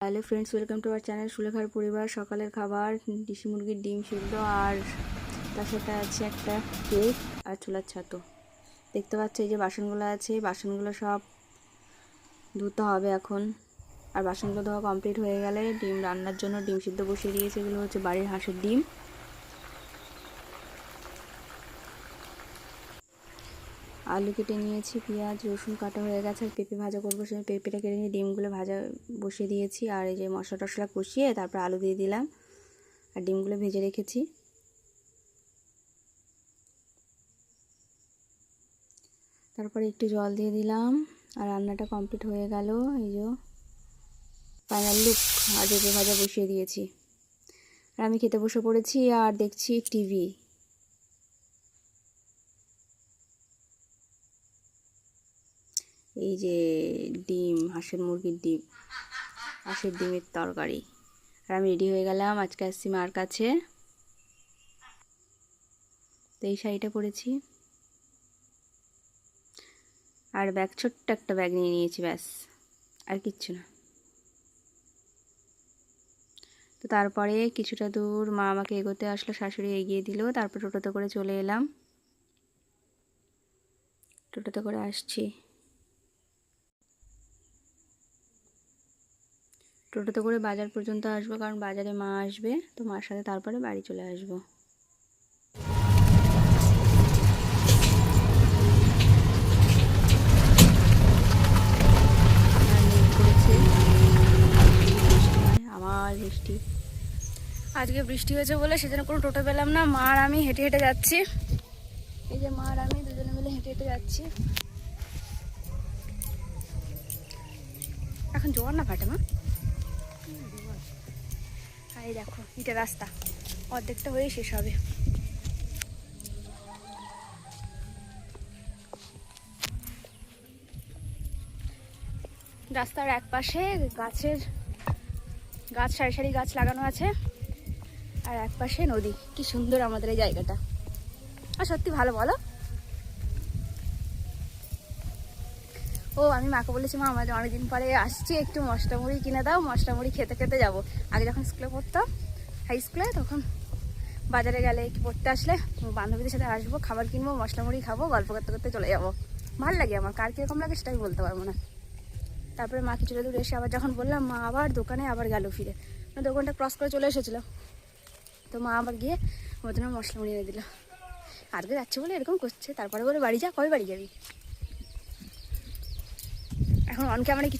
Hello friends, welcome to our channel সুলেখার পরিবার। সকালের খাবার দেশি মুরগির ডিম সিদ্ধ আর তার সাথে আছে একটা কেক আর চুলার ছাতু। দেখতে পাচ্ছ এই যে বাসনগুলো আছে, বাসনগুলো সব ধুতে হবে এখন। আর বাসনগুলো ধোয়া কমপ্লিট হয়ে গেলে ডিম রান্নার জন্য ডিম সিদ্ধ বসিয়ে দিয়েছে। এগুলো হচ্ছে বাড়ির হাঁসের ডিম। আলু কেটে নিয়েছি, পেঁয়াজ রসুন কাটা হয়ে গেছে, আর পেঁপে ভাজা করবো। সেই পেঁপেটা কেটে নিয়ে ডিমগুলো ভাজা বসিয়ে দিয়েছি। আর এই যে মশলা টশলা কষিয়ে তারপর আলু দিয়ে দিলাম আর ডিমগুলো ভেজে রেখেছি। তারপরে একটু জল দিয়ে দিলাম আর রান্নাটা কমপ্লিট হয়ে গেল। এই যে ফাইনাল লুক। আর পেঁপে ভাজা বসিয়ে দিয়েছি আর আমি খেতে বসে পড়েছি আর দেখছি টিভি। এই যে ডিম, হাঁসের মুরগির ডিম, হাঁসের ডিমের তরকারি। আর আমি রেডি হয়ে গেলাম, আজকে আসছি মার কাছে। তো এই শাড়িটা পরেছি আর ব্যাগ, ছোট্ট একটা ব্যাগ নিয়ে নিয়েছি, ব্যাস আর কিচ্ছু না। তো তারপরে কিছুটা দূর মা আমাকে এগোতে আসলো, শাশুড়ি এগিয়ে দিল। তারপর টোটোতে করে চলে এলাম, টোটোতে করে আসছি। টোটোতে করে বাজার পর্যন্ত আসবো, কারণ বাজারে মা আসবে, তো মার সাথে তারপরে বাড়ি চলে আসবো। আমার বৃষ্টি, আজকে বৃষ্টি হয়েছে বলে সেজন্য কোনো টোটো পেলাম না। মা আর আমি হেঁটে হেঁটে যাচ্ছি। এই যে মা আর আমি দুজনে মিলে হেঁটে হেঁটে যাচ্ছি। এখন জোয়ার না ফাটে মা। আর এই দেখো ইটের রাস্তা, অর্ধেকটা হয়ে শেষ হবে। রাস্তার এক পাশে গাছ সারি সারি গাছ লাগানো আছে, আর এক পাশে নদী। কি সুন্দর আমাদের এই জায়গাটা, আর সত্যি ভালো বলো। ও আমি মাকে বলেছি, মা আমাদের অনেকদিন পরে আসছি, একটু মশলা মুড়ি কিনে দাও, মশলা মুড়ি খেতে খেতে যাবো। আগে যখন স্কুলে পড়তাম, হাই স্কুলে, তখন বাজারে গেলে কি পড়তে আসলে বান্ধবীদের সাথে আসবো, খাবার কিনবো, মশলা মুড়ি খাবো, গল্প করতে করতে চলে যাবো। ভালো লাগে আমার, কার কীরকম লাগে সেটা আমি বলতে পারবো না। তারপরে মা কিছুটা দূর এসে আবার যখন বললাম, মা আবার দোকানে আবার গেল ফিরে, দোকানটা ক্রস করে চলে এসেছিলো। তো মা আবার গিয়ে ওর জন্য মশলা মুড়ি এনে দিল। আজকে যাচ্ছে বলে এরকম করছে, তারপরে বলে বাড়ি যা। কবে বাড়ি যাবি? এখন অন ক্যামেরায় কিছু